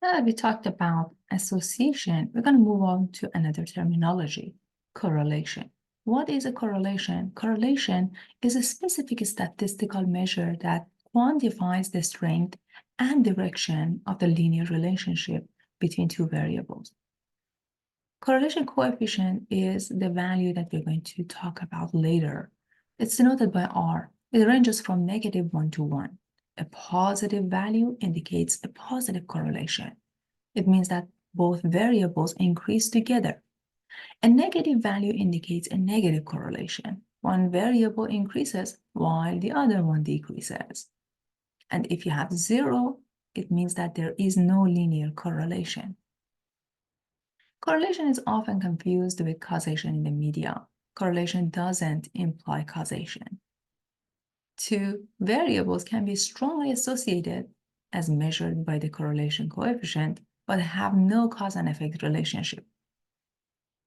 Now that we talked about association, we're going to move on to another terminology, correlation. What is a correlation? Correlation is a specific statistical measure that quantifies the strength and direction of the linear relationship between two variables. Correlation coefficient is the value that we're going to talk about later. It's denoted by R. It ranges from -1 to 1. A positive value indicates a positive correlation. It means that both variables increase together. A negative value indicates a negative correlation. One variable increases while the other one decreases. And if you have 0, it means that there is no linear correlation. Correlation is often confused with causation in the media. Correlation doesn't imply causation. Two variables can be strongly associated as measured by the correlation coefficient, but have no cause and effect relationship.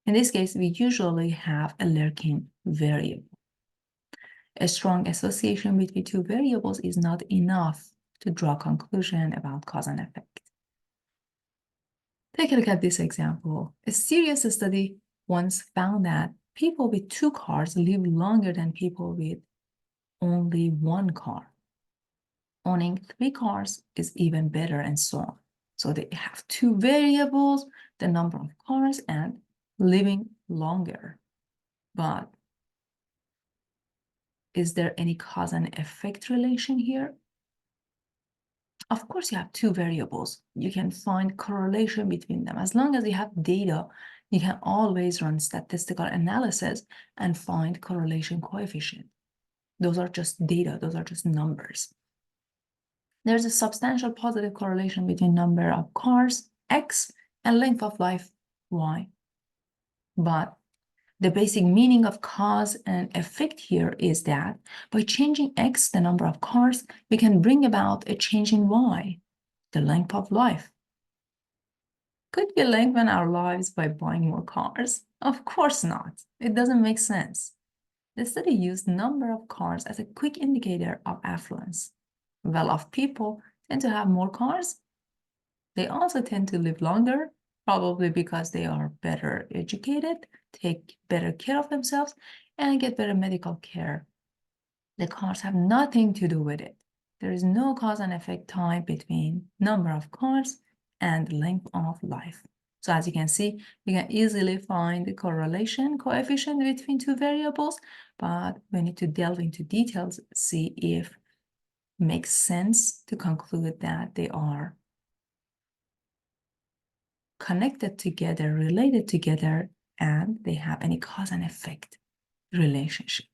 In this case, we usually have a lurking variable. A strong association between two variables is not enough to draw a conclusion about cause and effect. Take a look at this example. A serious study once found that people with 2 cars live longer than people with only 1 car. Owning 3 cars is even better, and so on. So they have 2 variables, the number of cars and living longer. But is there any cause and effect relation here? Of course, you have 2 variables. You can find correlation between them. As long as you have data, you can always run statistical analysis and find correlation coefficient. Those are just data, those are just numbers. There's a substantial positive correlation between number of cars, X, and length of life, Y. But the basic meaning of cause and effect here is that by changing X, the number of cars, we can bring about a change in Y, the length of life. Could we lengthen our lives by buying more cars? Of course not. It doesn't make sense. The study used number of cars as a quick indicator of affluence. Well-off people tend to have more cars. They also tend to live longer, probably because they are better educated, take better care of themselves, and get better medical care. The cars have nothing to do with it. There is no cause and effect tie between number of cars and length of life. So as you can see, we can easily find the correlation coefficient between 2 variables, but we need to delve into details, see if it makes sense to conclude that they are connected together, related together, and they have any cause and effect relationship.